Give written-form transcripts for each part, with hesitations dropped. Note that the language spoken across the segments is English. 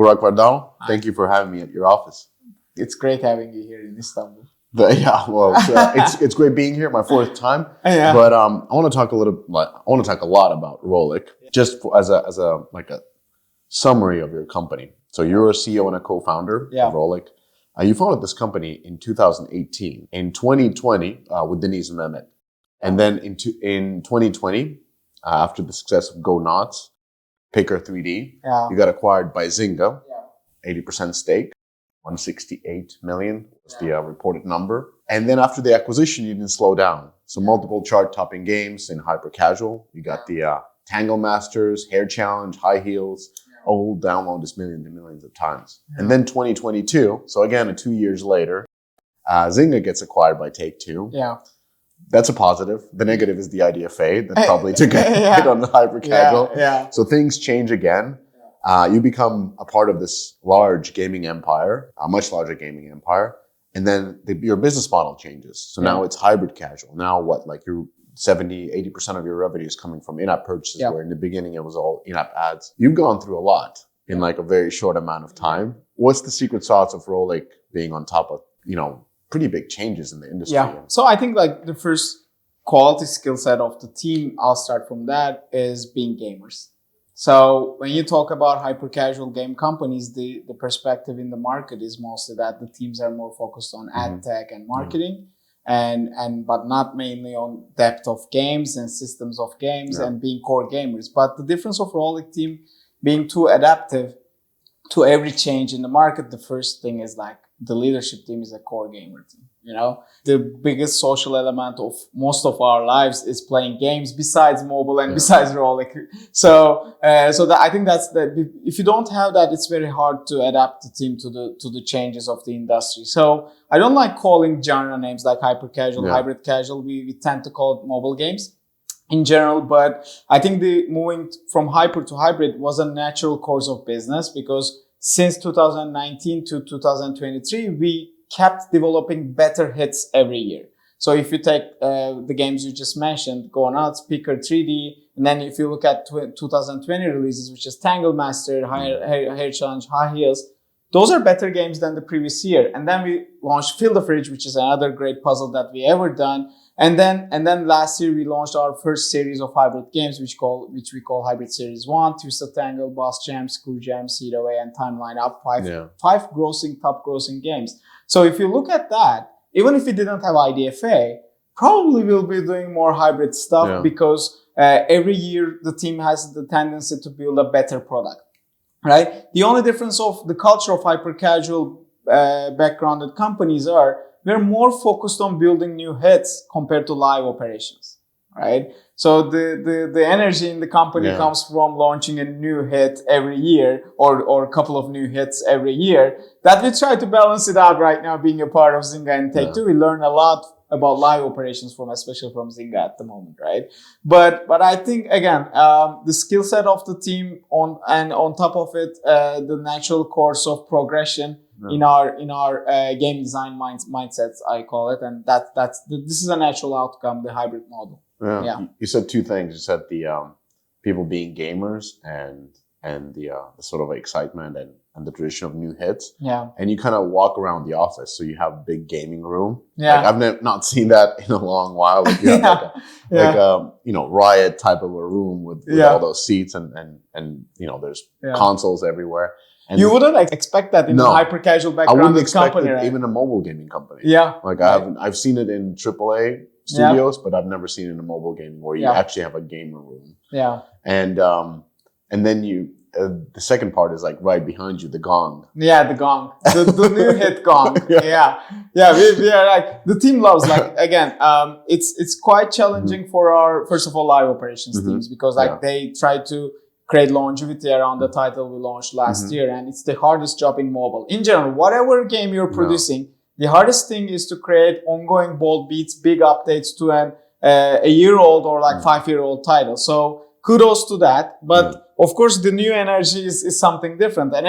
Burak Vardal. Thank you for having me at your office. It's great having you here in Istanbul. It's great being here. My fourth time. Yeah. But I want to talk a lot about Rollic, just as a summary of your company. So you're a CEO and a co-founder of Rollic. You founded this company in 2018. In 2020, with Denise and Mehmet, and then in 2020, after the success of Go Nuts, Picker 3D, you got acquired by Zynga, 80% stake, 168 million was the reported number. And then after the acquisition, you didn't slow down. So multiple chart-topping games in hyper-casual. You got the Tangle Masters, Hair Challenge, High Heels, all downloaded millions and millions of times. And then 2022, so again, 2 years later, Zynga gets acquired by Take-Two. Yeah. That's a positive. The negative is the IDFA that probably took a hit on the hyper-casual. So things change again. You become a part of this large gaming empire, a much larger gaming empire. And then your business model changes. So now it's hybrid casual. Now your 70, 80% of your revenue is coming from in-app purchases, where in the beginning it was all in-app ads. You've gone through a lot in a very short amount of time. What's the secret sauce of Rollic being on top of, pretty big changes in the industry? Yeah. So I think the first quality skill set of the team, I'll start from that, is being gamers. So when you talk about hyper casual game companies, the perspective in the market is mostly that the teams are more focused on ad tech and marketing, but not mainly on depth of games and systems of games and being core gamers. But the difference of Rollic team being too adaptive to every change in the market, the first thing is the leadership team is a core gamer team. The biggest social element of most of our lives is playing games besides mobile and besides Rollic. So I think that's if you don't have that, it's very hard to adapt the team to the changes of the industry. So I don't like calling genre names like hyper casual, hybrid casual. We tend to call it mobile games in general, but I think the moving from hyper to hybrid was a natural course of business, because since 2019 to 2023, we kept developing better hits every year. So if you take the games you just mentioned, Go Nuts, Picker 3D, and then if you look at 2020 releases, which is Tangle Master, Hair Challenge, High Heels, those are better games than the previous year. And then we launched Fill the Fridge, which is another great puzzle that we ever done. And then last year we launched our first series of hybrid games, which we call Hybrid Series 1, Twisted Tangle, Boss Jam, Screw Jam, Seed Away, and Timeline Up, five top grossing games. So if you look at that, even if we didn't have IDFA, probably we'll be doing more hybrid stuff because every year the team has the tendency to build a better product, right? The only difference of the culture of hyper casual backgrounded companies are we're more focused on building new hits compared to live operations, right? So the energy in the company comes from launching a new hit every year or a couple of new hits every year. That we try to balance it out right now, being a part of Zynga and Take-Two. We learn a lot about live operations especially from Zynga at the moment, right? But I think again, the skill set of the team on top of it, the natural course of progression in our game design mindsets, I call it, and this is a natural outcome, the hybrid model. You said two things. You said the people being gamers and the sort of excitement and the tradition of new hits. And you kind of walk around the office, so you have a big gaming room. I've not seen that in a long while. Like you have Riot type of a room with all those seats and there's consoles everywhere. And you wouldn't expect that in a hyper casual background. I wouldn't expect company, it right? even a mobile gaming company. I've seen it in AAA studios, but I've never seen it in a mobile game where you actually have a gamer room. And then the second part is right behind you, the gong. The gong, the new hit gong. We are the team loves again. It's quite challenging for our first of all live operations teams, because they try to create longevity around the title we launched last year, and it's the hardest job in mobile. In general, whatever game you're producing, the hardest thing is to create ongoing bold beats, big updates to a year-old or 5-year-old title. So kudos to that. But of course, the new energy is something different. And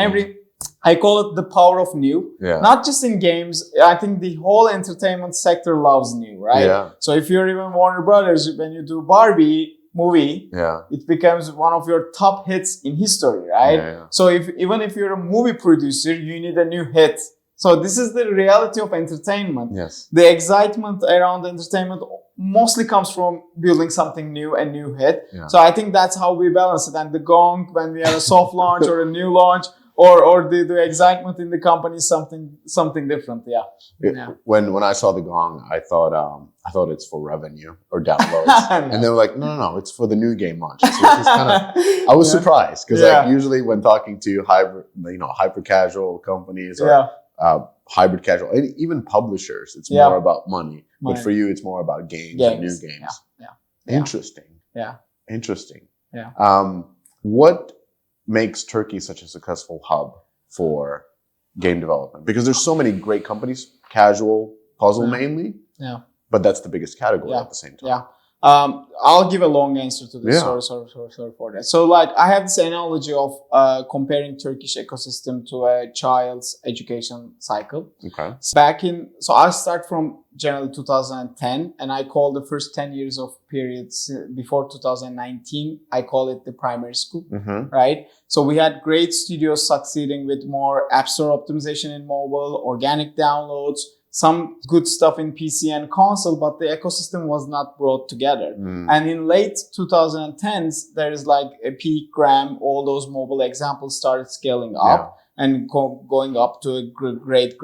I call it the power of new. Not just in games. I think the whole entertainment sector loves new, right? So if you're even Warner Brothers, when you do Barbie, movie, it becomes one of your top hits in history, right? So even if you're a movie producer, you need a new hit. So this is the reality of entertainment. Yes. The excitement around entertainment mostly comes from building something new, a new hit. So I think that's how we balance it. And the gong, when we have a soft launch or a new launch, or the excitement in the company is something different. When I saw the gong, I thought it's for revenue or downloads, and they were like, no, it's for the new game launch. So I was surprised because like usually when talking to hyper casual companies or hybrid casual, and even publishers, it's more about money. But for you, it's more about games. And new games. Interesting. What makes Turkey such a successful hub for game development? Because there's so many great companies, casual, puzzle mainly. But that's the biggest category at the same time. I'll give a long answer to this. Sorry for that. So like I have this analogy of comparing Turkish ecosystem to a child's education cycle. So I start from generally 2010, and I call the first 10 years of periods before 2019, I call it the primary school, right? So we had great studios succeeding with more app store optimization in mobile, organic downloads, some good stuff in PC and console, but the ecosystem was not brought together. And in late 2010s, there is like a peak, Gram, all those mobile examples started scaling up and going up to a great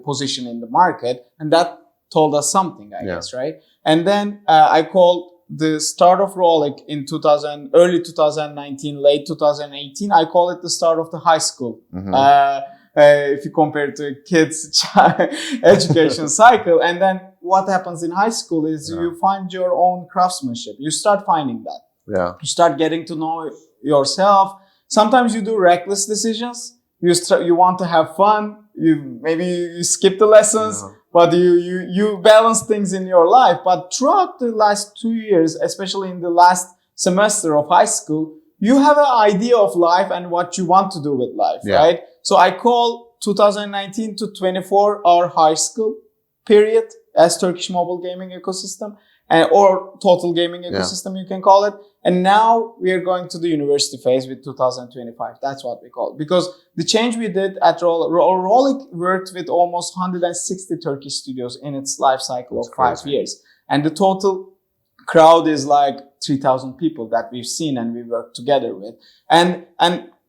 position in the market. And that told us something, I guess, right? And then I called the start of Rollic in early 2019, late 2018, I call it the start of the high school. If you compare it to a kid's education cycle. And then what happens in high school is you find your own craftsmanship. You start finding that. You start getting to know yourself. Sometimes you do reckless decisions. You want to have fun. Maybe you skip the lessons, but you balance things in your life. But throughout the last 2 years, especially in the last semester of high school, you have an idea of life and what you want to do with life, right? So I call 2019 to 24 our high school period as Turkish mobile gaming ecosystem, or total gaming ecosystem, you can call it. And now we are going to the university phase with 2025. That's what we call it. Because the change we did at Rollic worked with almost 160 Turkish studios in its life cycle of 5 years. And the total crowd is like 3,000 people that we've seen and we worked together with. And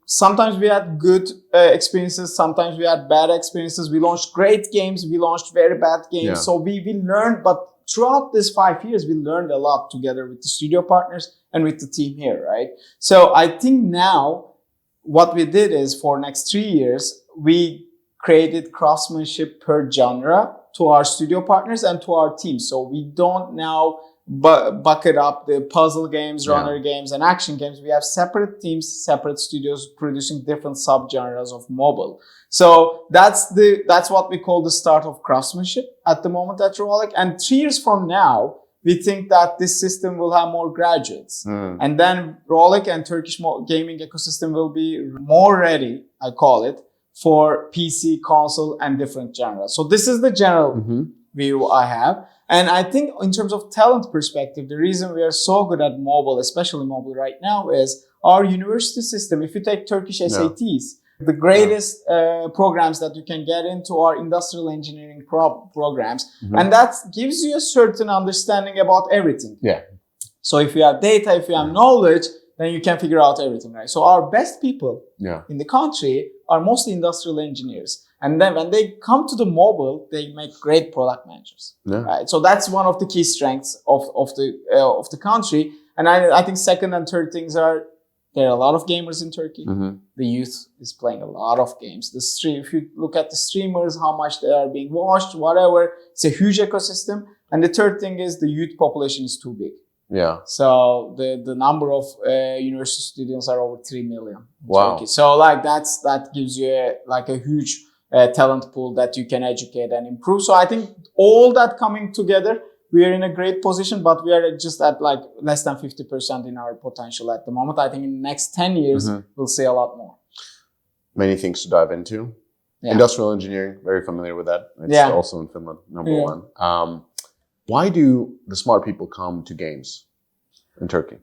sometimes we had good experiences. Sometimes we had bad experiences. We launched great games. We launched very bad games. So we learned, but throughout these 5 years, we learned a lot together with the studio partners and with the team here, right? So I think now what we did is for next 3 years, we created craftsmanship per genre to our studio partners and to our team. So we don't now bucket up the puzzle games, runner games, and action games. We have separate teams, separate studios producing different subgenres of mobile. So that's what we call the start of craftsmanship at the moment at Rollic. And 3 years from now, we think that this system will have more graduates. And then Rollic and Turkish gaming ecosystem will be more ready, I call it, for PC, console, and different genres. So this is the general view I have. And I think in terms of talent perspective, the reason we are so good at mobile, especially mobile right now, is our university system. If you take Turkish SATs, the greatest programs that you can get into are industrial engineering programs. And that gives you a certain understanding about everything. So if you have data, if you have knowledge, then you can figure out everything, right? So our best people in the country are mostly industrial engineers. And then when they come to the mobile, they make great product managers, right? So that's one of the key strengths of the country. And I think second and third things are, there are a lot of gamers in Turkey. The youth is playing a lot of games. If you look at the streamers, how much they are being watched, whatever, it's a huge ecosystem. And the third thing is the youth population is too big. So the number of university students are over 3 million in Turkey. So like that gives you a huge talent pool that you can educate and improve. So I think all that coming together, we are in a great position, but we are just at like less than 50% in our potential at the moment. I think in the next 10 years, we'll see a lot more. Many things to dive into. Industrial engineering, very familiar with that. It's also in Finland, number one. Why do the smart people come to games? in Turkey?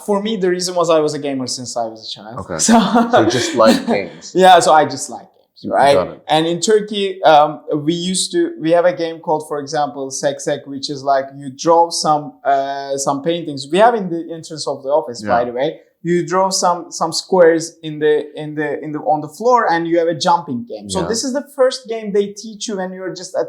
For me, the reason was I was a gamer since I was a child. Okay. So you just like games. Yeah, so I just like games, right? Got it. And in Turkey, we have a game called, for example, Seksek, which is like you draw some paintings. We have in the entrance of the office, by the way. You draw some squares on the floor, and you have a jumping game. So this is the first game they teach you when you're just at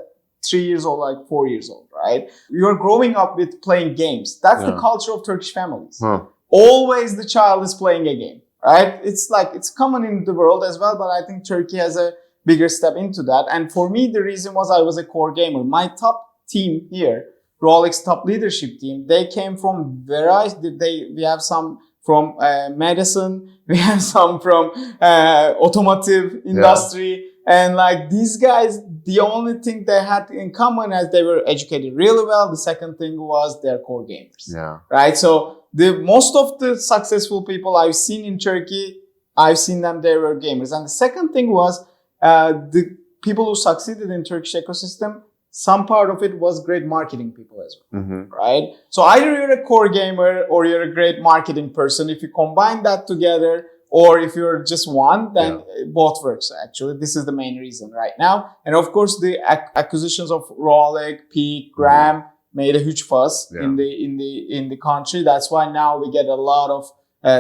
3 years old, like 4 years old, right? You're growing up with playing games. That's the culture of Turkish families. Always the child is playing a game, right? It's common in the world as well, but I think Turkey has a bigger step into that. And for me, the reason was I was a core gamer. My top team here, Rollic's top leadership team, they came from we have some from medicine, we have some from automotive industry. And like these guys, the only thing they had in common is they were educated really well. The second thing was they're core gamers. Right? So most of the successful people I've seen in Turkey, I've seen them, they were gamers. And the second thing was the people who succeeded in Turkish ecosystem, some part of it was great marketing people as well, right? So either you're a core gamer or you're a great marketing person. If you combine that together, or if you're just one, then both works actually. This is the main reason right now. And of course, the acquisitions of Rollic, Peak, Graham made a huge fuss in the country. That's why now we get a lot of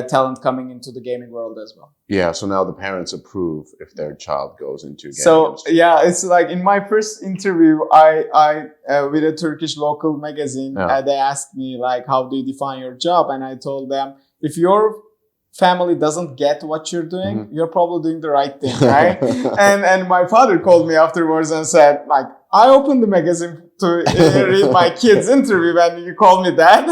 talent coming into the gaming world as well. Yeah, so now the parents approve if their child goes into gaming. So yeah, it's like in my first interview, I with a Turkish local magazine, they asked me like, how do you define your job? And I told them, if your family doesn't get what you're doing, you're probably doing the right thing, right? and my father called me afterwards and said, like, I opened the magazine to read my kid's interview when you called me that.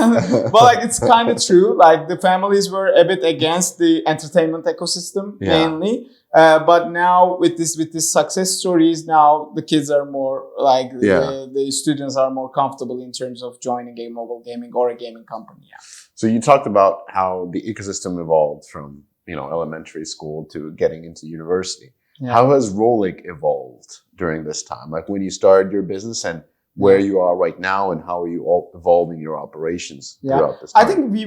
But like, it's kind of true. Like the families were a bit against the entertainment ecosystem mainly. But now with this success stories, now the kids are more like the students are more comfortable in terms of joining a mobile gaming or a gaming company. So you talked about how the ecosystem evolved from, elementary school to getting into university. How has Rollic evolved during this time? Like when you started your business and where you are right now, and how are you evolving your operations throughout this time? I think we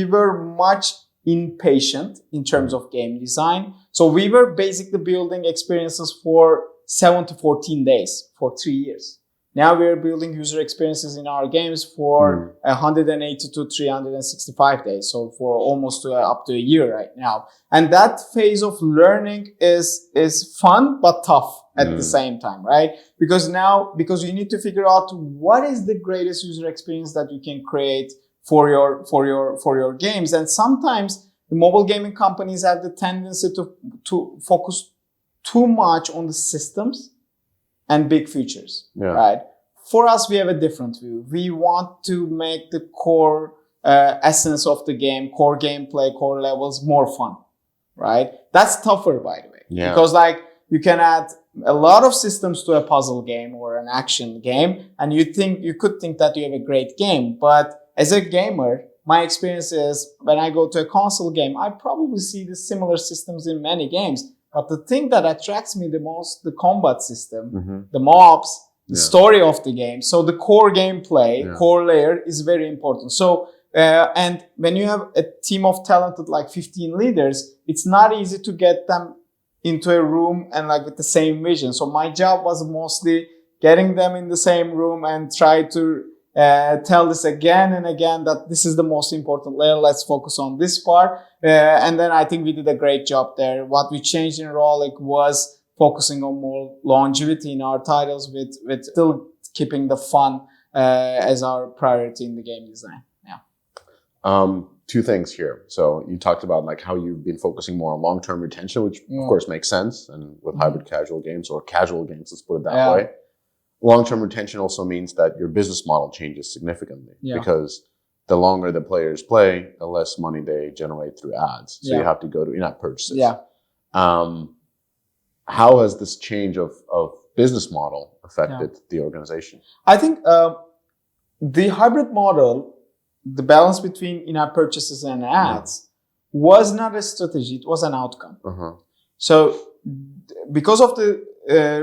were much impatient in terms of game design. So we were basically building experiences for 7 to 14 days for 3 years. Now we're building user experiences in our games for 180 to 365 days. So for almost up to a year right now. And that phase of learning is fun, but tough at the same time, right? Because you need to figure out what is the greatest user experience that you can create for your games. And sometimes the mobile gaming companies have the tendency to focus too much on the systems and big features, right? For us, we have a different view. We want to make the core essence of the game, core gameplay, core levels more fun, right? That's tougher, by the way, because like you can add a lot of systems to a puzzle game or an action game, and you could think that you have a great game. But as a gamer, my experience is when I go to a console game, I probably see the similar systems in many games. But the thing that attracts me the most, the combat system, the mobs, the story of the game. So the core gameplay, core layer is very important. So, and when you have a team of talented, like 15 leaders, it's not easy to get them into a room and like with the same vision. So my job was mostly getting them in the same room and try to tell this again and again that this is the most important layer. Let's focus on this part. And then I think we did a great job there. What we changed in Rollic was focusing on more longevity in our titles with still keeping the fun as our priority in the game design. Two things here. So you talked about like how you've been focusing more on long-term retention, which of course makes sense. And with hybrid casual games or casual games, let's put it that way. Long-term retention also means that your business model changes significantly because the longer the players play, the less money they generate through ads. So you have to go to in-app purchases. How has this change of business model affected the organization? I think the hybrid model, the balance between in-app purchases and ads was not a strategy, it was an outcome. So because of the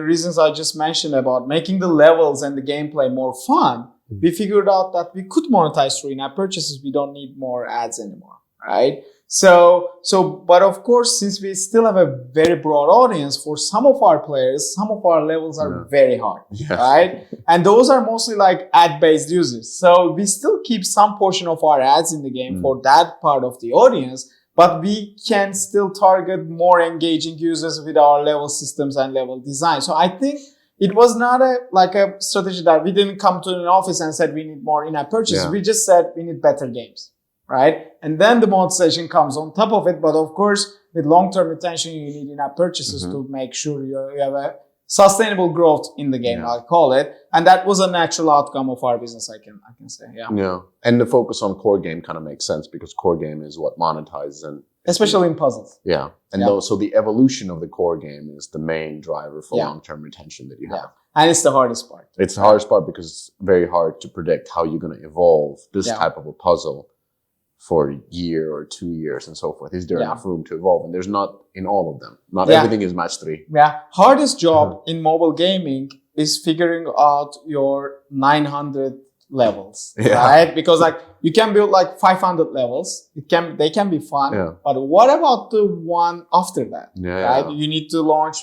reasons I just mentioned about making the levels and the gameplay more fun, we figured out that we could monetize through in-app purchases. We don't need more ads anymore, right? But of course, since we still have a very broad audience, for some of our players, some of our levels are very hard, right? And those are mostly like ad-based users. So we still keep some portion of our ads in the game for that part of the audience, but we can still target more engaging users with our level systems and level design. So I think it was not a strategy that we didn't come to an office and said we need more in-app purchases. We just said we need better games. Right? And then the monetization comes on top of it. But of course, with long-term retention, you need in-app purchases to make sure you have a sustainable growth in the game, I'll call it. And that was a natural outcome of our business, I can say. Yeah. And the focus on core game kind of makes sense because core game is what monetizes and especially in puzzles. Yeah. And so the evolution of the core game is the main driver for long-term retention that you have. And it's the hardest part. It's the hardest part because it's very hard to predict how you're going to evolve this type of a puzzle for a year or 2 years and so forth. Is there enough room to evolve? And there's not in all of them. Not everything is match 3. Yeah. Hardest job in mobile gaming is figuring out your 900 levels, right? Because like you can build like 500 levels. They can be fun. But what about the one after that? Right? You need to launch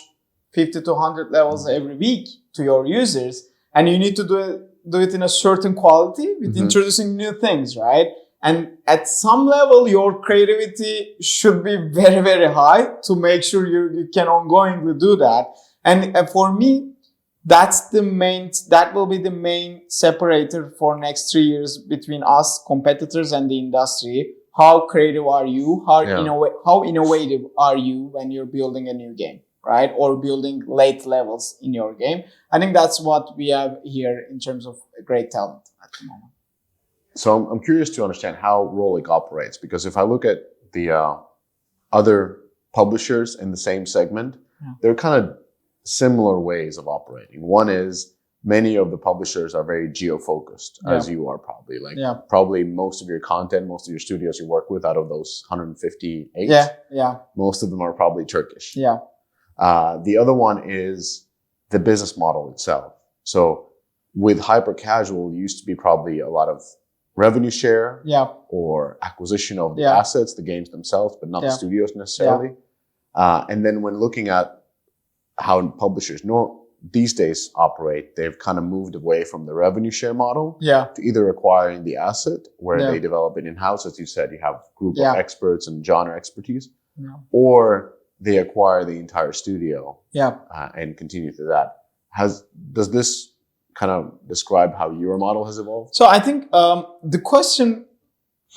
50 to 100 levels every week to your users. And you need to do it in a certain quality with introducing new things, right? And at some level, your creativity should be very, very high to make sure you can ongoingly do that. And for me, that will be the main separator for next 3 years between us, competitors, and the industry. How creative are you? How innovative are you when you're building a new game, right? Or building late levels in your game. I think that's what we have here in terms of great talent at the moment. So I'm curious to understand how Rollic operates, because if I look at the other publishers in the same segment, they're kind of similar ways of operating. One is many of the publishers are very geo-focused, as you are probably. Probably most of your content, most of your studios you work with, out of those 158, most of them are probably Turkish. The other one is the business model itself. So with hyper casual, used to be probably a lot of revenue share or acquisition of the assets, the games themselves, but not the studios necessarily. And then when looking at how publishers these days operate, they've kind of moved away from the revenue share model to either acquiring the asset where they develop it in-house. As you said, you have a group of experts and genre expertise, or they acquire the entire studio and continue to that. Does this kind of describe how your model has evolved? So I think the question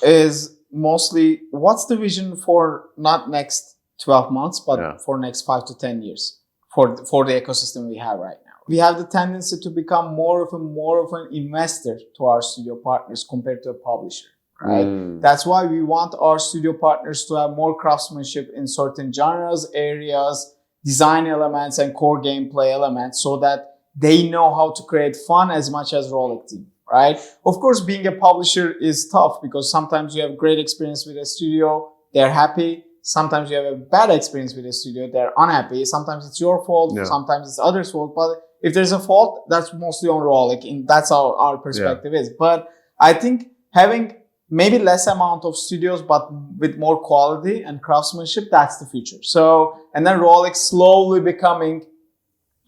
is mostly what's the vision for not next 12 months, but for next 5 to 10 years for the ecosystem we have right now. We have the tendency to become more of an investor to our studio partners compared to a publisher, right? That's why we want our studio partners to have more craftsmanship in certain genres, areas, design elements, and core gameplay elements, so that they know how to create fun as much as Rollic team, right? Of course, being a publisher is tough because sometimes you have great experience with a studio, they're happy. Sometimes you have a bad experience with a studio, they're unhappy. Sometimes it's your fault, sometimes it's others' fault. But if there's a fault, that's mostly on Rollic, and that's how our perspective is. But I think having maybe less amount of studios, but with more quality and craftsmanship, that's the future. So, and then Rollic slowly becoming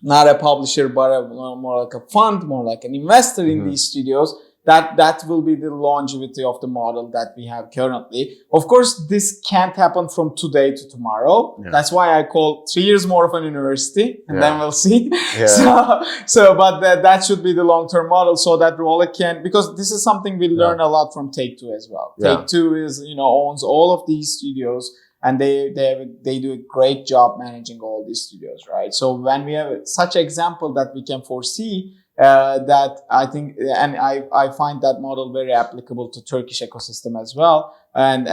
not a publisher, but more like a fund, more like an investor in these studios. That will be the longevity of the model that we have currently. Of course, this can't happen from today to tomorrow. That's why I call 3 years more of an university, and then we'll see. But that should be the long-term model, so that Rollic can, because this is something we learn a lot from Take-Two as well. Take-Two is, owns all of these studios, and they do a great job managing all these studios, right? So when we have such example that we can foresee, that I think, and I find that model very applicable to Turkish ecosystem as well, and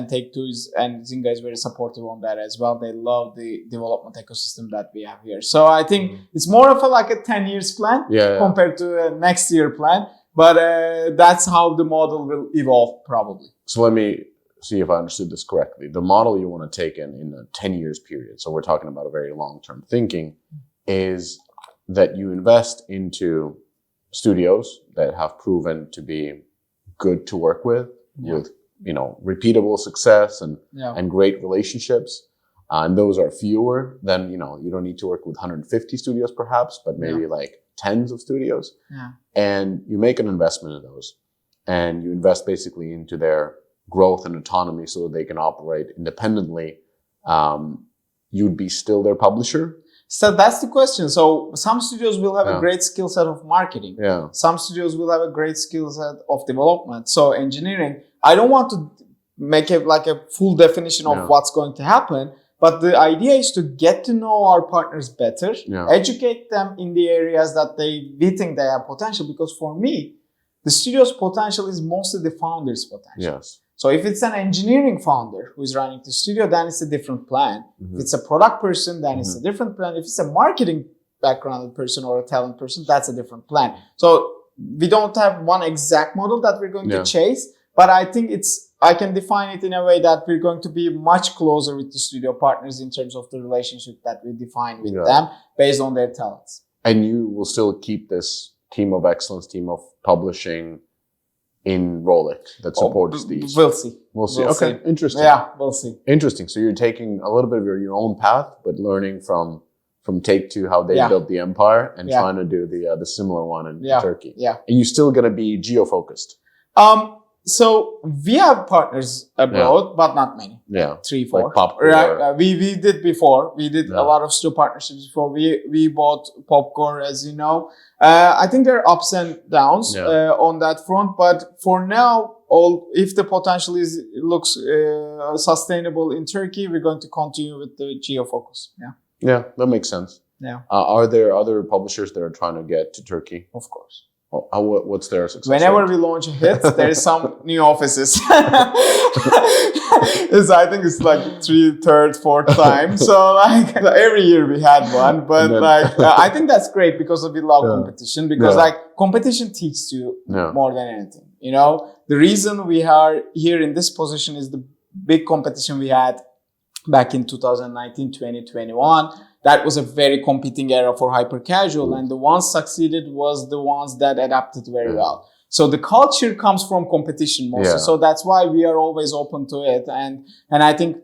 Take-Two and Zynga is very supportive on that as well. They love the development ecosystem that we have here. So I think it's more of a 10 years plan compared to a next year plan, but that's how the model will evolve probably. So let me see if I understood this correctly. The model you want to take in a 10 years period, so we're talking about a very long-term thinking, is that you invest into studios that have proven to be good to work with repeatable success and great relationships. And those are fewer. Then, you don't need to work with 150 studios perhaps, but maybe like tens of studios. Yeah. And you make an investment in those, and you invest basically into their growth and autonomy so that they can operate independently. You'd be still their publisher. So that's the question. So some studios will have a great skill set of marketing. Yeah. Some studios will have a great skill set of development. So engineering, I don't want to make it like a full definition of what's going to happen, but the idea is to get to know our partners better, educate them in the areas that we think they have potential. Because for me, the studio's potential is mostly the founder's potential. Yes. So if it's an engineering founder who's running the studio, then it's a different plan. Mm-hmm. If it's a product person, then it's a different plan. If it's a marketing background person or a talent person, that's a different plan. So we don't have one exact model that we're going to chase, but I think I can define it in a way that we're going to be much closer with the studio partners in terms of the relationship that we define with them based on their talents. And you will still keep this team of excellence, team of publishing in Rollic that supports these. We'll see. We'll see. Okay, interesting. Yeah, we'll see. Interesting. So you're taking a little bit of your own path, but learning from Take-Two how they built the empire and trying to do the similar one in Turkey. Yeah. And you're still going to be geo-focused. So we have partners abroad, but not many. Yeah. 3, 4. Like Popcore. Right. We did before. We did a lot of studio partnerships before. We bought Popcore, as you know. I think there are ups and downs on that front, but for now, if the potential looks sustainable in Turkey, we're going to continue with the geo focus. Yeah. Yeah, that makes sense. Yeah. Are there other publishers that are trying to get to Turkey? Of course. What's their success Whenever rate? we launch a hit, there is some new offices. I think it's like 3rd, 4th time. So like every year we had one, but I think that's great because we love competition. Because competition teaches you more than anything. The reason we are here in this position is the big competition we had back in 2019, 2021. That was a very competing era for hyper casual, and the ones succeeded was the ones that adapted very well. So the culture comes from competition mostly. So that's why we are always open to it. And I think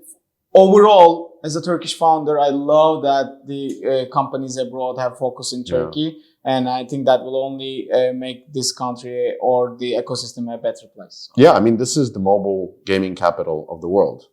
overall, as a Turkish founder, I love that the companies abroad have focus in Turkey. And I think that will only make this country or the ecosystem a better place. Yeah, I mean, this is the mobile gaming capital of the world.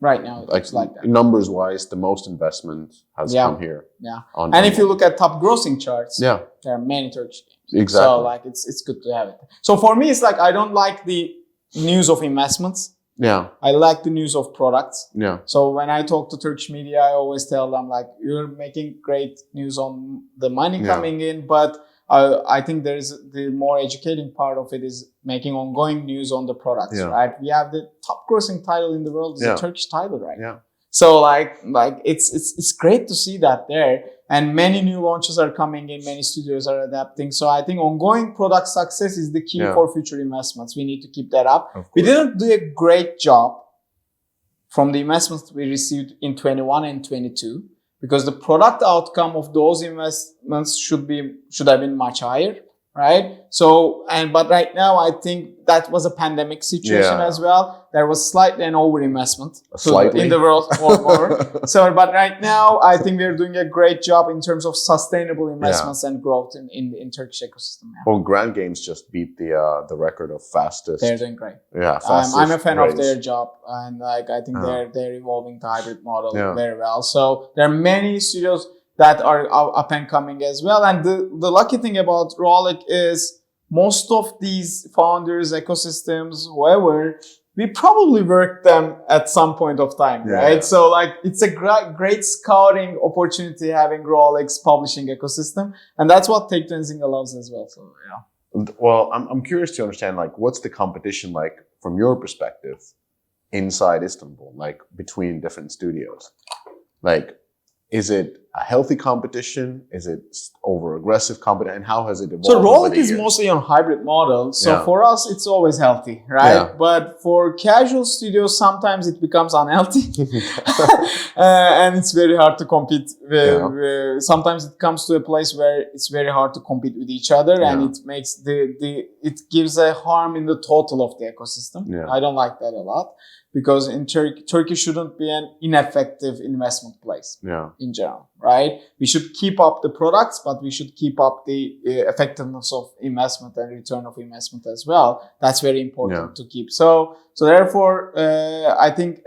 Right now, it's like that. Numbers-wise, the most investment has come here. Yeah. And if you look at top grossing charts, there are many Turkish games. Exactly. So like it's good to have it. So for me, it's like I don't like the news of investments. Yeah. I like the news of products. Yeah. So when I talk to Turkish media, I always tell them like, you're making great news on the money coming in, but I think there's the more educating part of it is making ongoing news on the products, right? We have the top grossing title in the world is a Turkish title, right? Yeah. So like it's great to see that there, and many new launches are coming in, many studios are adapting. So I think ongoing product success is the key for future investments. We need to keep that up. We didn't do a great job from the investments we received in 21 and 22. Because the product outcome of those investments should have been much higher, right? So, but right now, I think that was a pandemic situation as well. There was slightly an overinvestment in the world. But right now, I think we're doing a great job in terms of sustainable investments and growth in Turkish ecosystem. Yeah. Well, Grand Games just beat the record of fastest. They're doing great. Yeah, fastest. I'm a fan of their job, and like I think they're evolving the hybrid model very well. So there are many studios that are up and coming as well. And the lucky thing about Rollic is most of these founders, ecosystems, whoever, we probably worked them at some point of time, right? So like it's a great scouting opportunity having Rollic's publishing ecosystem. And that's what Take-Two and Zynga loves as well. So Well, I'm curious to understand like what's the competition like from your perspective inside Istanbul, like between different studios? Like, is it a healthy competition? Is it over aggressive competition? And how has it evolved? So Rollic is mostly on hybrid model. So for us, it's always healthy, right? Yeah. But for casual studios, sometimes it becomes unhealthy. And it's very hard to compete. Sometimes it comes to a place where it's very hard to compete with each other, and it makes it gives a harm in the total of the ecosystem. Yeah. I don't like that a lot, because in Turkey shouldn't be an ineffective investment place in general, right? We should keep up the products, but we should keep up the effectiveness of investment and return of investment as well. That's very important to keep. So therefore, I think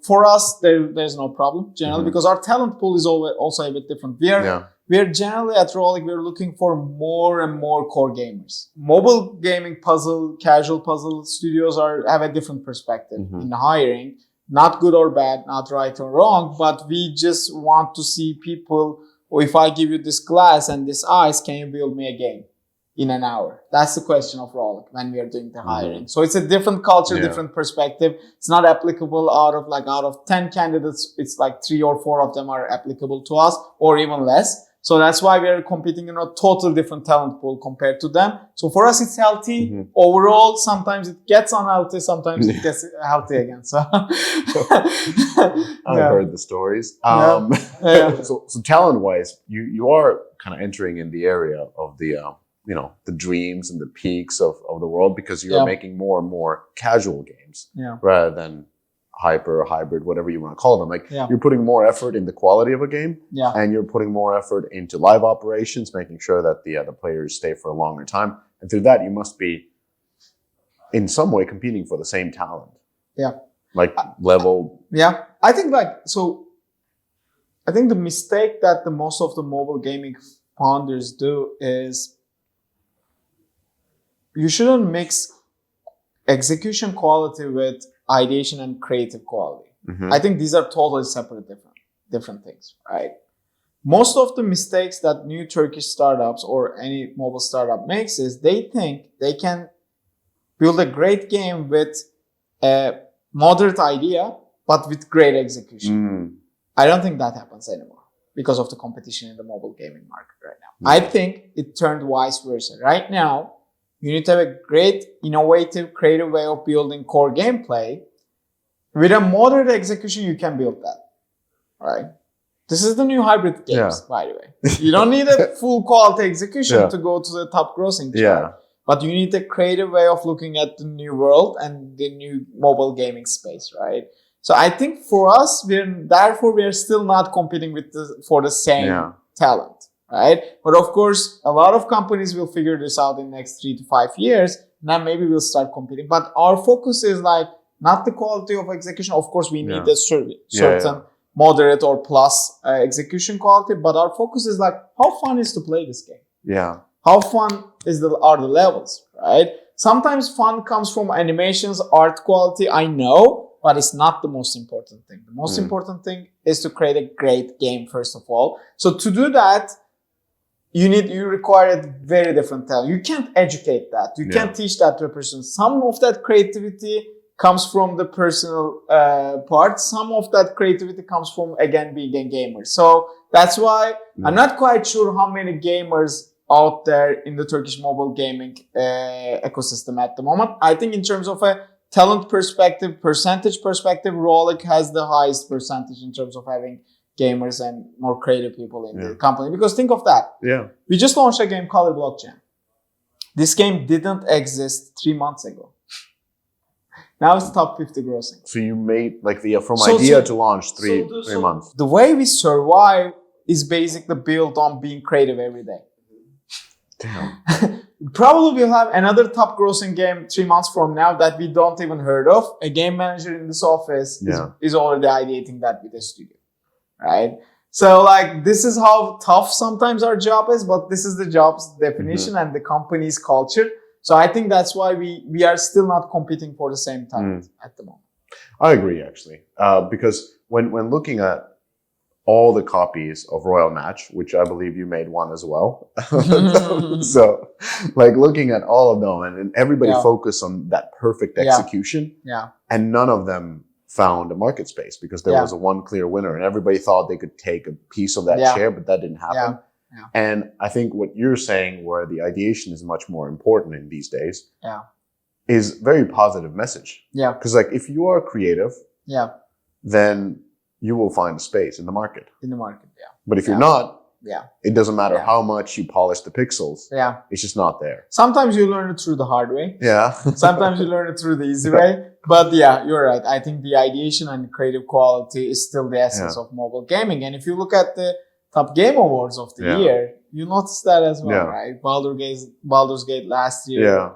for us, there's no problem generally, because our talent pool is also a bit different. We're generally at Rollic, we're looking for more and more core gamers. Mobile gaming casual puzzle studios have a different perspective in hiring. Not good or bad, not right or wrong, but we just want to see people, if I give you this glass and this ice, can you build me a game in an hour? That's the question of Rollic when we are doing the hiring. So it's a different culture, different perspective. It's not applicable out of 10 candidates, it's like 3 or 4 of them are applicable to us, or even less. So that's why we are competing in a total different talent pool compared to them. So for us, it's healthy. Overall, sometimes it gets unhealthy, sometimes it gets healthy again. So I've heard the stories. So talent-wise, you are kind of entering in the area of the the dreams and the peaks of the world, because you're making more and more casual games rather than hybrid, whatever you want to call them. Like you're putting more effort in the quality of a game, and you're putting more effort into live operations, making sure that the players stay for a longer time. And through that, you must be in some way competing for the same talent. Like level. I think I think the mistake that the most of the mobile gaming founders do is you shouldn't mix execution quality with ideation and creative quality. I think these are totally separate, different things, right? Most of the mistakes that new Turkish startups or any mobile startup makes is they think they can build a great game with a moderate idea, but with great execution. I don't think that happens anymore because of the competition in the mobile gaming market right now. I think it turned vice versa. Right now, you need to have a great, innovative, creative way of building core gameplay. With a moderate execution, you can build that, right? This is the new hybrid games, by the way. You don't need a full quality execution to go to the top grossing chart. But you need a creative way of looking at the new world and the new mobile gaming space, right? So I think for us, we're still not competing for the same talent. Right? But of course, a lot of companies will figure this out in the next 3 to 5 years. Now maybe we'll start competing. But our focus is not the quality of execution. Of course, we need a certain moderate or plus execution quality. But our focus is how fun is to play this game? How fun are the levels, right? Sometimes fun comes from animations, art quality, I know, but it's not the most important thing. The most important thing is to create a great game, first of all. So to do that, you require a very different talent. You can't educate that. You can't teach that to a person. Some of that creativity comes from the personal part. Some of that creativity comes from, again, being a gamer. So that's why I'm not quite sure how many gamers out there in the Turkish mobile gaming ecosystem at the moment. I think in terms of a talent perspective, percentage perspective, Rollic has the highest percentage in terms of having gamers and more creative people in the company. Because think of that. We just launched a game called Blockchain. This game didn't exist 3 months ago. Now it's top 50 grossing. So you made from idea to launch three months. The way we survive is basically built on being creative every day. Damn. Probably we'll have another top grossing game 3 months from now that we don't even heard of. A game manager in this office is already ideating that with a studio. Right? So this is how tough sometimes our job is, but this is the job's definition and the company's culture. So I think that's why we are still not competing for the same talent at the moment. I agree, actually, because when looking at all the copies of Royal Match, which I believe you made one as well, so looking at all of them and everybody focused on that perfect execution, and none of them found a market space because there was a one clear winner and everybody thought they could take a piece of that share, but that didn't happen. And I think what you're saying, where the ideation is much more important in these days, is very positive message. Yeah. Because like if you are creative, then you will find a space in the market. But if you're not, it doesn't matter how much you polish the pixels. It's just not there. Sometimes you learn it through the hard way. Sometimes you learn it through the easy way. But yeah, you're right. I think the ideation and creative quality is still the essence of mobile gaming. And if you look at the top game awards of the year, you notice that as well, right? Baldur's Gate last year,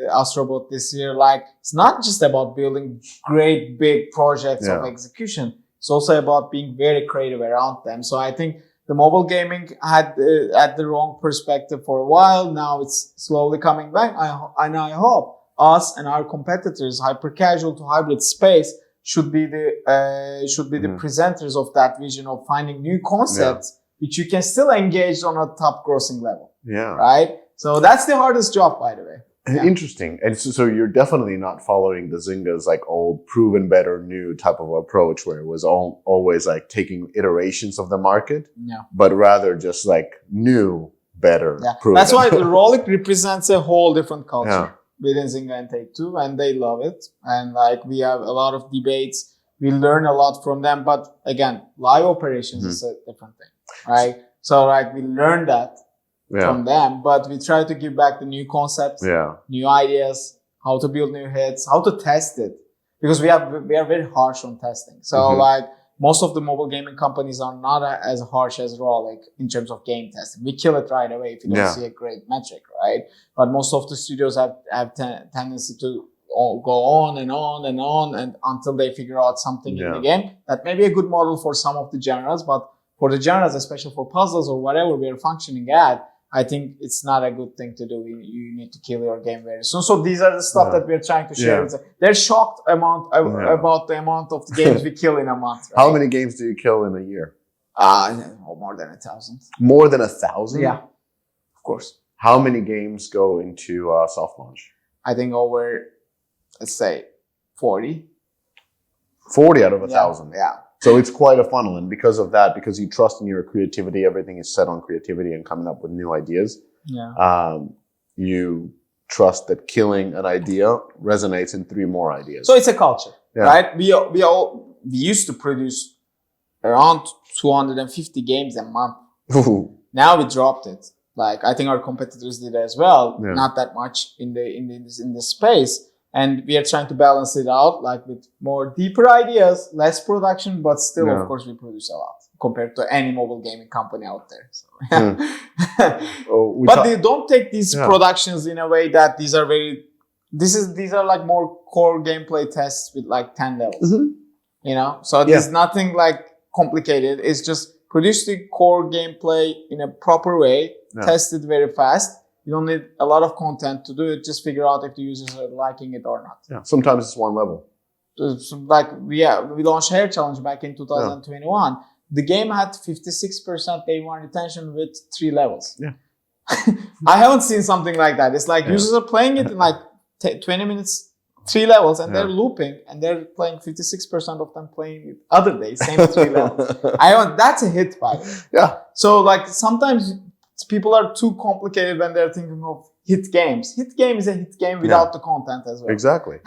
Astrobot this year. Like, it's not just about building great big projects of execution. It's also about being very creative around them. So I think the mobile gaming had the wrong perspective for a while. Now it's slowly coming back. I hope us and our competitors, hyper casual to hybrid space, should be the presenters of that vision of finding new concepts which you can still engage on a top grossing level. Right? So that's the hardest job, by the way. Interesting. And so you're definitely not following the Zynga's like old proven better new type of approach where it was always like taking iterations of the market, but rather just like new, better, proven. That's why Rollic represents a whole different culture within Zynga and Take-Two, and they love it. And like we have a lot of debates. We learn a lot from them. But again, live operations is a different thing, right? So like we learn that from them, but we try to give back the new concepts, new ideas, how to build new hits, how to test it, because we are very harsh on testing. So like most of the mobile gaming companies are not as harsh as Rollic in terms of game testing. We kill it right away if you don't see a great metric, right? But most of the studios have tendency to go on and on and on and until they figure out something in the game. That may be a good model for some of the genres, but for the genres, especially for puzzles or whatever we are functioning at, I think it's not a good thing to do. You need to kill your game very soon. So these are the stuff that we're trying to share. They're shocked about the amount of games we kill in a month. Right? How many games do you kill in a year? More than 1,000. More than 1,000? Yeah, of course. How many games go into soft launch? I think over, let's say, 40. 40 out of 1,000? Yeah. So it's quite a funnel, and because of that, because you trust in your creativity, everything is set on creativity and coming up with new ideas. You trust that killing an idea resonates in 3 more ideas. So it's a culture, right? We used to produce around 250 games a month. Now we dropped it. Like I think our competitors did as well. Not that much in the space. And we are trying to balance it out, like with more deeper ideas, less production, but still, of course, we produce a lot compared to any mobile gaming company out there. So, but they don't take these productions in a way that these are these are like more core gameplay tests with like 10 levels, you know? So there's nothing like complicated. It's just produce the core gameplay in a proper way, test it very fast. You don't need a lot of content to do it. Just figure out if the users are liking it or not. Yeah, sometimes it's one level. So like we launched Hair Challenge back in 2021. The game had 56% day one retention with 3 levels. I haven't seen something like that. It's like users are playing it in like 20 minutes, 3 levels, and they're looping, and they're playing 56% of them playing it other days, same 3 levels. That's a hit, by the way. Yeah. So like sometimes people are too complicated when they're thinking of hit games. Hit game is a hit game without the content as well. Exactly.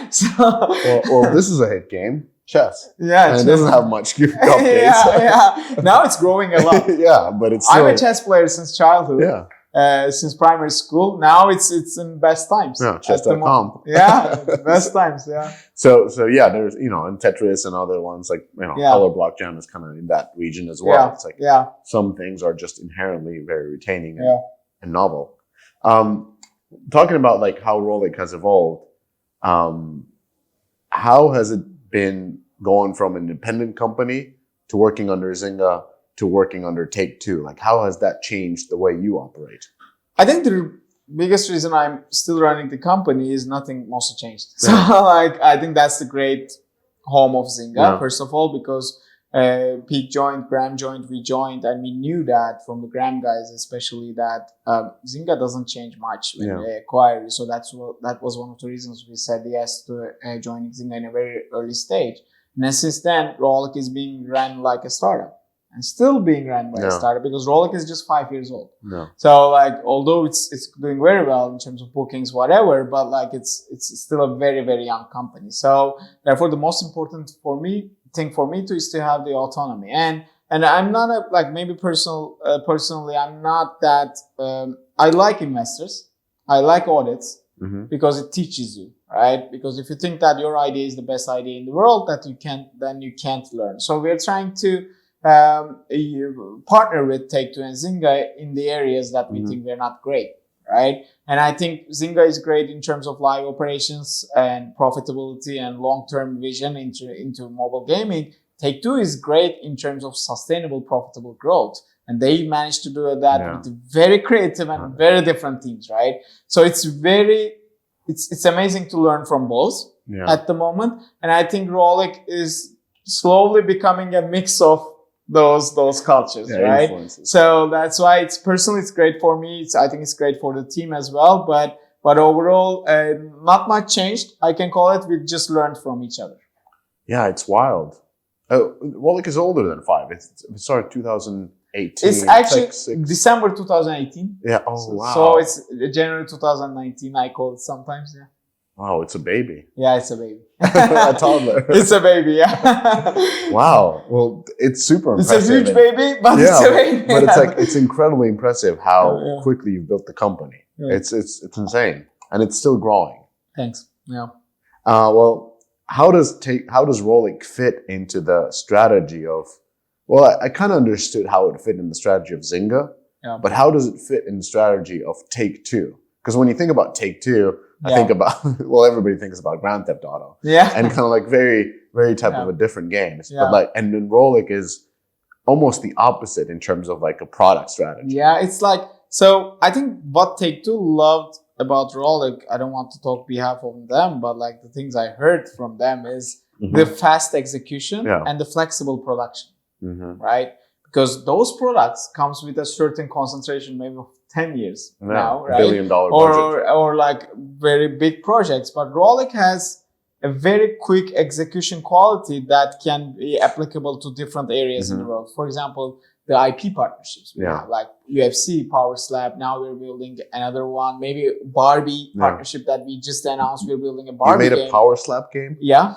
So, well, this is a hit game. Chess. Yeah. And it doesn't have much updates. Now it's growing a lot. But it's still... I'm a chess player since childhood. Since primary school. Now it's in best times. Chess.com. Best times. So there's, and Tetris and other ones like, Color Block Jam is kind of in that region as well. It's like some things are just inherently very retaining and novel. Talking about like how Rollic has evolved, how has it been going from an independent company to working under Zynga to working under Take-Two? Like, how has that changed the way you operate? I think the biggest reason I'm still running the company is nothing mostly changed. So, like, I think that's the great home of Zynga, first of all, because Pete joined, Graham joined, we joined, and we knew that from the Graham guys, especially that Zynga doesn't change much when they acquire you. So that was one of the reasons we said yes to joining Zynga in a very early stage. And then since then, Rollic is being run like a startup. And still being run by a startup because Rollic is just 5 years old. So like, although it's doing very well in terms of bookings, whatever, but like it's still a very, very young company. So therefore, the most important thing for me is to have the autonomy. And I'm not maybe personally, I'm not that. I like investors. I like audits because it teaches you, right? Because if you think that your idea is the best idea in the world, then you can't learn. So we're trying to partner with Take-Two and Zynga in the areas that we think we're not great, right? And I think Zynga is great in terms of live operations and profitability and long-term vision into mobile gaming. Take-Two is great in terms of sustainable, profitable growth. And they managed to do that with very creative and very different teams, right? So it's amazing to learn from both at the moment. And I think Rollic is slowly becoming a mix of those cultures, right? Influences. So that's why it's great for me. I think it's great for the team as well. But overall, not much changed. I can call it. We just learned from each other. Yeah, it's wild. Rollic is older than 5. It started 2018. It's actually December 2018. Yeah. Oh wow. So it's January 2019. I call it sometimes. Yeah. Wow, it's a baby. Yeah, it's a baby. A toddler. It's a baby, yeah. Wow. Well, it's super impressive. It's a huge baby, but it's a baby. But it's incredibly impressive how quickly you built the company. Yeah. It's insane. And it's still growing. Thanks. Yeah. Well, how does Rollic fit into the strategy of, well, I kind of understood how it fit in the strategy of Zynga, but how does it fit in the strategy of Take-Two? Because when you think about Take-Two, I think about, everybody thinks about Grand Theft Auto. Yeah. And kind of like very, very type of a different game. Yeah. But and then Rollic is almost the opposite in terms of like a product strategy. Yeah, it's like, so I think what Take-Two loved about Rollic, I don't want to talk behalf of them, but like the things I heard from them is the fast execution and the flexible production, right? Because those products comes with a certain concentration, maybe of 10 years now, right? $1 billion budget. Or like very big projects. But Rollic has a very quick execution quality that can be applicable to different areas in the world. For example, the IP partnerships. We have like UFC, Power Slap. Now we're building another one. Maybe Barbie partnership that we just announced. We're building a Barbie game. You made a Power Slap game? Yeah.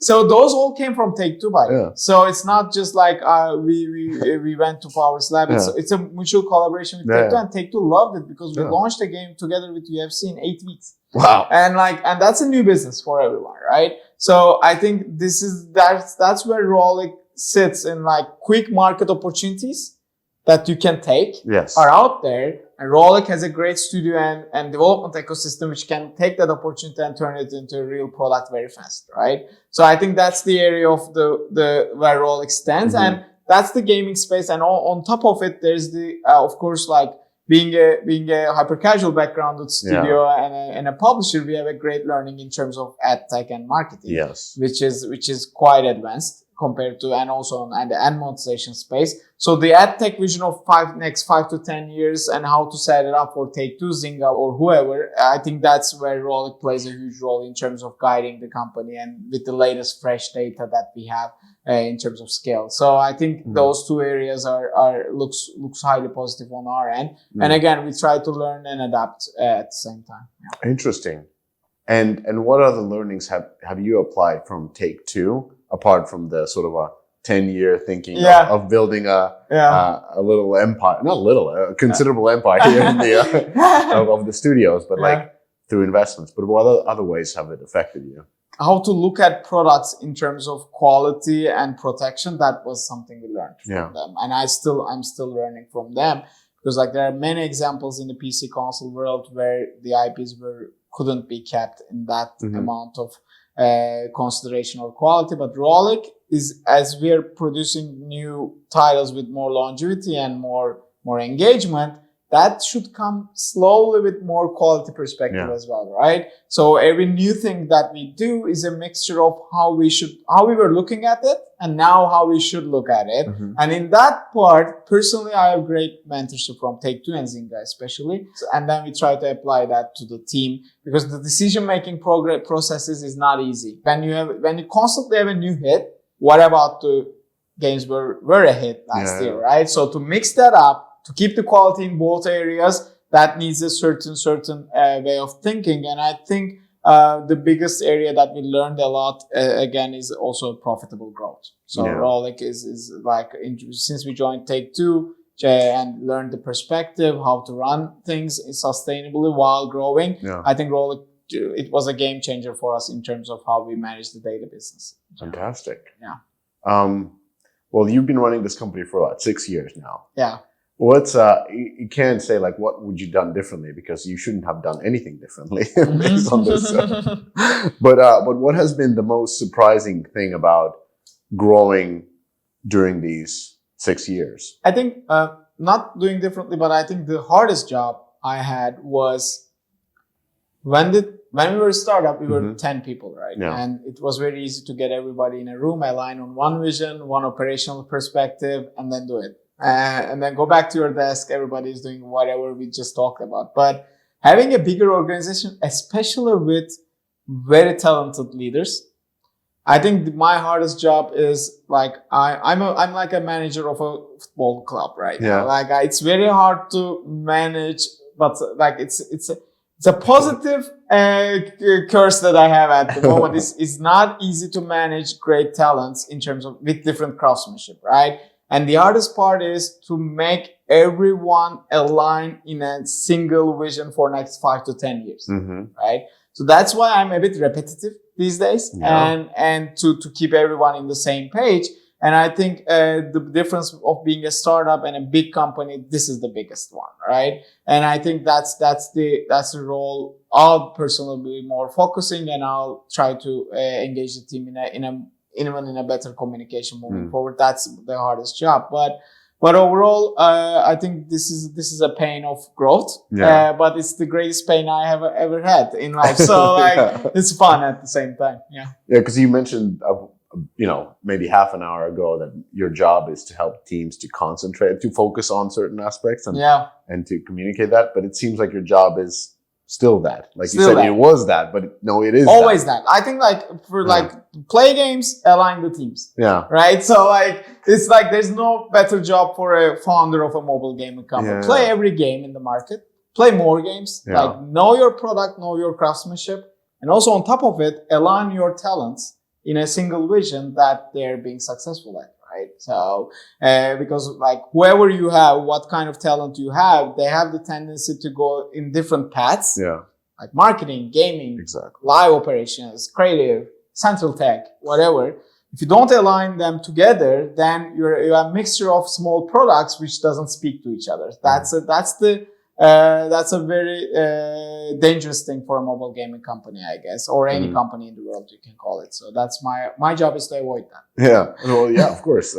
So those all came from Take-Two by the way. So it's not just like we went to Power Slap. It's a mutual collaboration with Take-Two, and Take-Two loved it because we launched a game together with UFC in 8 weeks. Wow. And that's a new business for everyone, right? So I think that's where Rollic sits in like quick market opportunities that you can take are out there. And Rollic has a great studio and development ecosystem which can take that opportunity and turn it into a real product very fast, right? So I think that's the area of the where Rollic stands, and that's the gaming space. And on top of it, there's the of course like being a hyper casual backgrounded studio and a publisher, we have a great learning in terms of ad tech and marketing, which is quite advanced compared to, and also on the ad monetization space. So the ad tech vision of next 5 to 10 years and how to set it up for Take-Two, Zynga, or whoever, I think that's where Rollic plays a huge role in terms of guiding the company and with the latest fresh data that we have in terms of scale. So I think those two areas looks highly positive on our end. And again, we try to learn and adapt at the same time. Yeah. Interesting. And what other learnings have you applied from Take-Two? Apart from the sort of a 10-year thinking of building a little empire, not little, a considerable empire here in the, of the studios, but like through investments. But what other ways have it affected you? How to look at products in terms of quality and protection, that was something we learned from them. And I'm still learning from them because like there are many examples in the PC console world where the IPs couldn't be kept in that amount of consideration or quality. But Rollic is, as we are producing new titles with more longevity and more engagement, that should come slowly with more quality perspective as well, right? So every new thing that we do is a mixture of how we were looking at it and now how we should look at it. And in that part, personally, I have great mentorship from Take-Two and Zynga especially. And then we try to apply that to the team because the decision-making processes is not easy. When you constantly have a new hit, what about the games were a hit last year, right? So to mix that up, to keep the quality in both areas, that needs a certain way of thinking. And I think the biggest area that we learned a lot, again, is also profitable growth. So Rollic is like, since we joined Take-Two and learned the perspective, how to run things sustainably while growing, I think Rollic, it was a game changer for us in terms of how we manage the data business. Fantastic. Yeah. Well, you've been running this company for about 6 years now. Yeah. What's you can't say like what would you done differently because you shouldn't have done anything differently based on this. But what has been the most surprising thing about growing during these 6 years? I think not doing differently, but I think the hardest job I had was when we were a startup, we were 10 people, right? Yeah. And it was very easy to get everybody in a room, align on one vision, one operational perspective, and then do it. And then go back to your desk. Everybody is doing whatever we just talked about. But having a bigger organization, especially with very talented leaders, I think my hardest job is like I'm like a manager of a football club right now. Like it's very hard to manage, but like it's a positive curse that I have at the moment. It's not easy to manage great talents in terms of with different craftsmanship, right? And the hardest part is to make everyone align in a single vision for next 5 to 10 years, right? So that's why I'm a bit repetitive these days, and to keep everyone in the same page. And I think the difference of being a startup and a big company, this is the biggest one, right? And I think that's the role I'll personally be more focusing, and I'll try to engage the team in a better communication moving forward. That's the hardest job, but overall, I think this is a pain of growth. But it's the greatest pain I have ever had in life. So it's fun at the same time. Yeah, because you mentioned, maybe half an hour ago that your job is to help teams to concentrate, to focus on certain aspects, and to communicate that. But it seems like your job is still that. Like you said, it was that, but no, it is always that. I think for play games, align the teams. Yeah. Right? So it's like there's no better job for a founder of a mobile gaming company. Yeah. Play every game in the market. Play more games. Yeah. Like know your product, know your craftsmanship. And also on top of it, align your talents in a single vision that they're being successful at. Right? So, because like whoever you have, what kind of talent you have, they have the tendency to go in different paths. Yeah. Like marketing, gaming, live operations, creative, central tech, whatever. If you don't align them together, then you're a mixture of small products which doesn't speak to each other. That's a very dangerous thing for a mobile gaming company, I guess, or any company in the world, you can call it. So that's my job is to avoid that. Yeah, well, yeah, of course.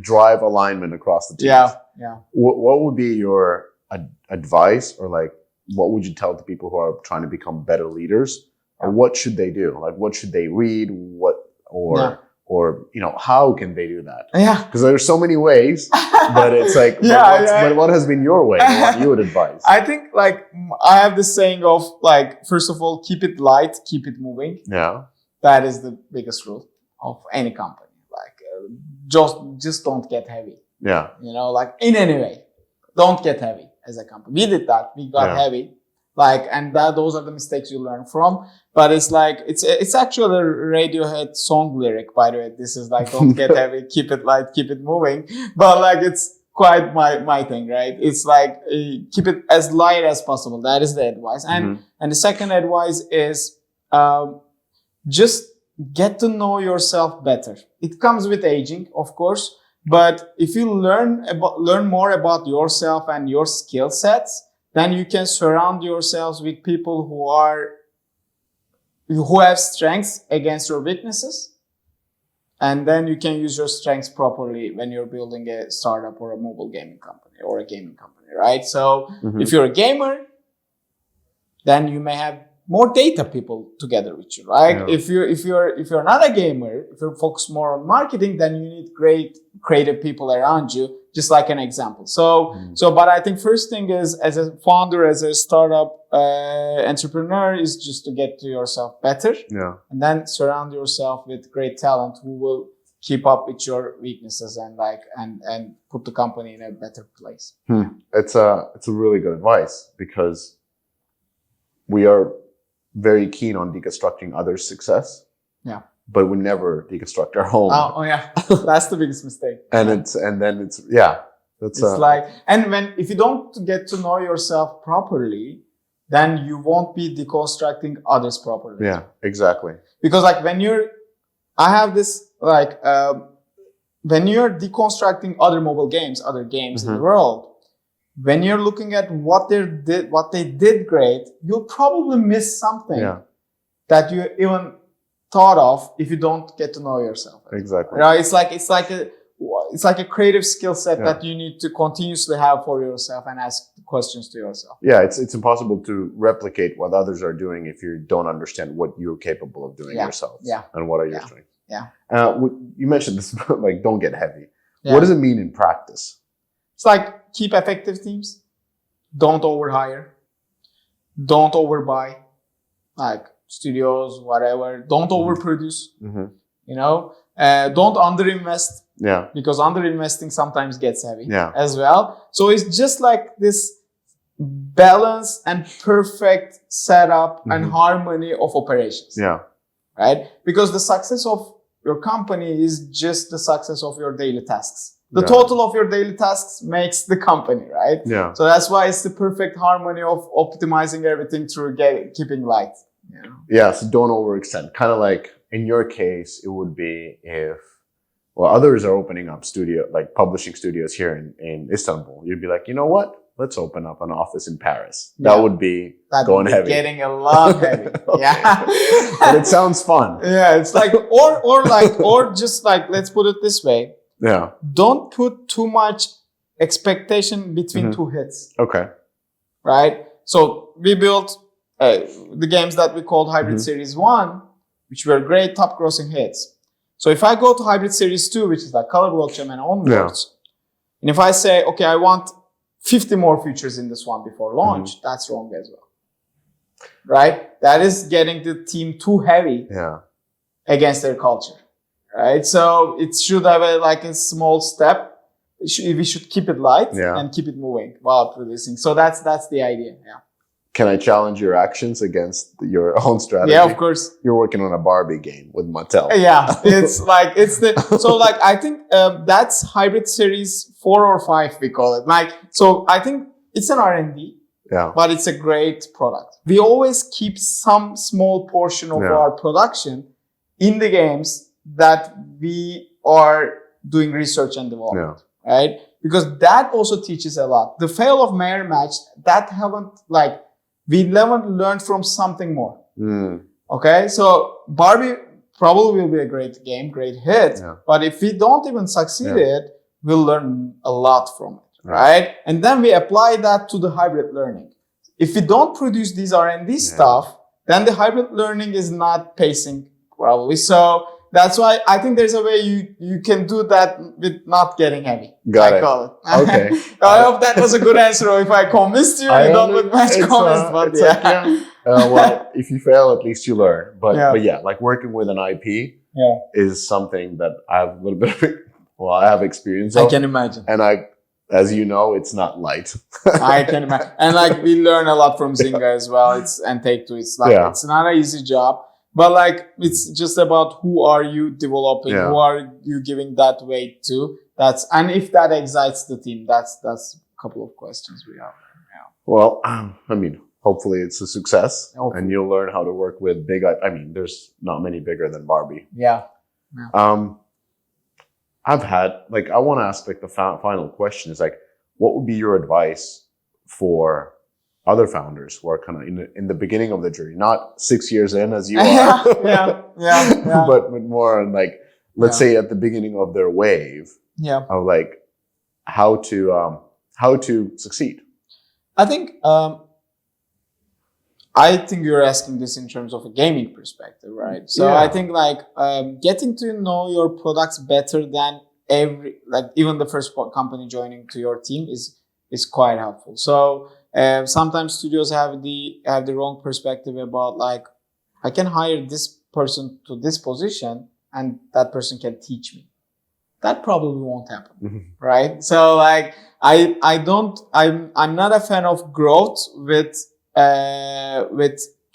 Drive alignment across the teams. Yeah. What would be your advice, or like, what would you tell the people who are trying to become better leaders? Or what should they do? Like, what should they read? Or how can they do that? Yeah, because there's so many ways, but it's like, but what has been your way? And what you would advise? I think like I have this saying of like, first of all, keep it light, keep it moving. Yeah, that is the biggest rule of any company. Like just don't get heavy. Yeah, like in any way, don't get heavy as a company. We did that. We got heavy. And those are the mistakes you learn from. But it's like, it's actually a Radiohead song lyric, by the way. This is like, don't get heavy, keep it light, keep it moving. But like, it's quite my thing, right? It's like, keep it as light as possible. That is the advice. And the second advice is, just get to know yourself better. It comes with aging, of course. But if you learn more about yourself and your skill sets, then you can surround yourselves with people who have strengths against your weaknesses, and then you can use your strengths properly when you're building a startup or a mobile gaming company or a gaming company, right? So if you're a gamer, then you may have more data people together with you, right? Yeah. If you're not a gamer, if you're focused more on marketing, then you need great creative people around you, just like an example. But I think first thing is, as a founder, as a startup entrepreneur, is just to get to yourself better, and then surround yourself with great talent who will keep up with your weaknesses and put the company in a better place. It's a really good advice, because we are very keen on deconstructing others' success. Yeah. But we never deconstruct our own. Oh yeah. That's the biggest mistake. And if you don't get to know yourself properly, then you won't be deconstructing others properly. Yeah, exactly. Because when you're deconstructing other mobile games, other games in the world, when you're looking at what they did great, you'll probably miss something that you even thought of if you don't get to know yourself. Exactly. Right? It's like a creative skill set that you need to continuously have for yourself and ask questions to yourself. Yeah, it's impossible to replicate what others are doing if you don't understand what you're capable of doing yourself. Yeah. And what are your strengths. Yeah. You mentioned this, like, don't get heavy. Yeah. What does it mean in practice? It's like, keep effective teams. Don't overhire. Don't overbuy. Like studios, whatever. Don't overproduce. You know, don't underinvest. Yeah. Because underinvesting sometimes gets heavy as well. So it's just like this balance and perfect setup and harmony of operations. Yeah. Right? Because the success of your company is just the success of your daily tasks. The total of your daily tasks makes the company, right? Yeah. So that's why it's the perfect harmony of optimizing everything through keeping light. You know? Yeah, so don't overextend. Kind of like in your case, it would be if, others are opening up publishing studios here in Istanbul. You'd be like, you know what? Let's open up an office in Paris. Yeah. That would be heavy. Getting a lot heavy. Yeah. But it sounds fun. Yeah, it's like, or just like, let's put it this way. Yeah. Don't put too much expectation between two hits. Okay. Right? So we built the games that we called Hybrid Series 1, which were great top grossing hits. So if I go to Hybrid Series 2, which is like Color Blockchain and onwards, and if I say, okay, I want 50 more features in this one before launch, that's wrong as well. Right? That is getting the team too heavy against their culture. Right? So it should have a small step. We should keep it light and keep it moving while producing. So that's the idea. Yeah. Can I challenge your actions against your own strategy? Yeah, of course. You're working on a Barbie game with Mattel. Yeah, I think that's Hybrid Series 4 or 5, we call it. So I think it's an R&D, but it's a great product. We always keep some small portion of our production in the games that we are doing research and development, right? Because that also teaches a lot. The fail of Mayor Match, we never learned from something more. Okay, so Barbie probably will be a great game, great hit. Yeah. But if we don't even succeed it, we'll learn a lot from it, right? And then we apply that to the hybrid learning. If we don't produce these R&D stuff, then the hybrid learning is not pacing probably. So that's why I think there's a way you can do that with not getting heavy. Got it. Okay. I hope that was a good answer. Or if I convinced you, you don't look much convinced. Well, if you fail, at least you learn. But yeah, like working with an IP is something that I have a little bit of, I have experience of. I can imagine. And as you know, it's not light. I can imagine. And we learn a lot from Zynga as well. And Take-Two. It's not an easy job. But it's just about who are you developing, who are you giving that weight to. And if that excites the team, that's a couple of questions we have. Yeah. Well, hopefully it's a success, and you'll learn how to work with big. There's not many bigger than Barbie. Yeah. I've had I want to ask the final question is what would be your advice for other founders who are kind of in the beginning of the journey, not 6 years in as you are, but more on let's say at the beginning of their wave of like how to succeed? I think you're asking this in terms of a gaming perspective, right? So I think like getting to know your products better than even the first company joining to your team is quite helpful. So sometimes studios have the wrong perspective about like, I can hire this person to this position and that person can teach me. That probably won't happen, right? So like I'm not a fan of growth with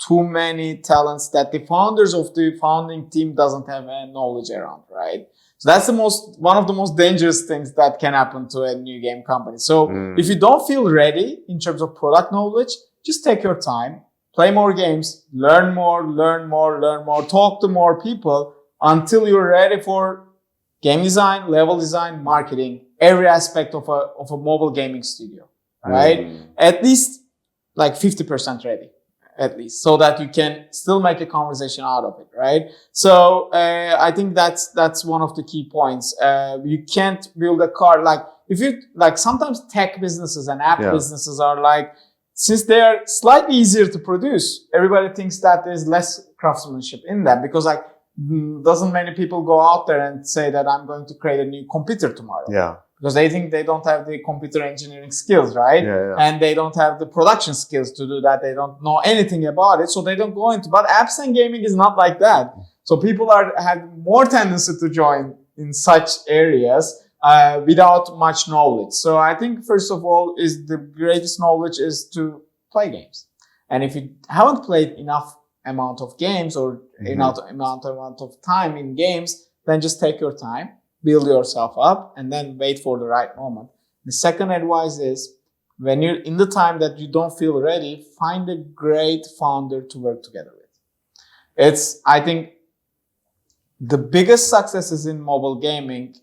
too many talents that the founders of the founding team doesn't have any knowledge around, right? So that's one of the most dangerous things that can happen to a new game company. So if you don't feel ready in terms of product knowledge, just take your time, play more games, learn more, talk to more people until you're ready for game design, level design, marketing, every aspect of a mobile gaming studio, right? At least like 50% ready, at least, so that you can still make a conversation out of it, right? So I think that's one of the key points. You can't build a car if you sometimes tech businesses and app businesses are like, since they are slightly easier to produce, everybody thinks that there's less craftsmanship in them because doesn't many people go out there and say that I'm going to create a new computer tomorrow. Yeah. Because they think they don't have the computer engineering skills, right? And they don't have the production skills to do that. They don't know anything about it, so they don't go into. But apps and gaming is not like that. So people have more tendency to join in such areas without much knowledge. So I think first of all is the greatest knowledge is to play games. And if you haven't played enough amount of games or enough amount of time in games, then just take your time, build yourself up, and then wait for the right moment. The second advice is, when you're in the time that you don't feel ready, find a great founder to work together with. I think the biggest successes in mobile gaming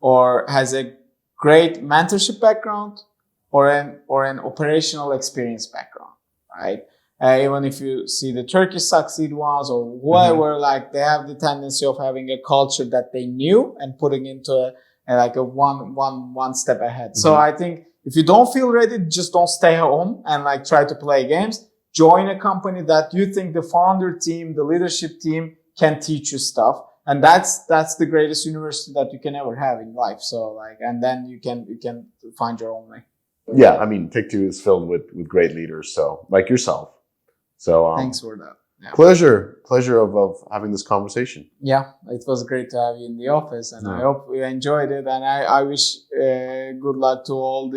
or has a great mentorship background or an operational experience background, right? Even if you see the Turkish succeed ones or whoever, like they have the tendency of having a culture that they knew and putting into a one step ahead. So I think if you don't feel ready, just don't stay home and like try to play games. Join a company that you think the founder team, the leadership team can teach you stuff. And that's the greatest university that you can ever have in life. So and then you can find your own way. Yeah, I mean, Take-Two is filled with great leaders, so like yourself. So thanks for that. Yeah. Pleasure of having this conversation. Yeah, it was great to have you in the office, and I hope you enjoyed it. And I wish good luck to all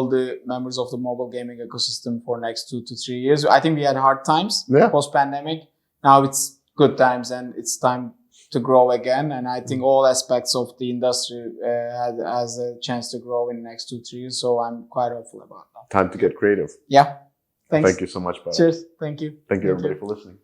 the members of the mobile gaming ecosystem for next 2 to 3 years. I think we had hard times post pandemic. Now it's good times, and it's time to grow again. And I think all aspects of the industry has a chance to grow in the next 2-3 years. So I'm quite hopeful about that. Time to get creative. Yeah. Thanks. Thank you so much, Burak. Cheers. Thank you. Thank you, everybody, for listening.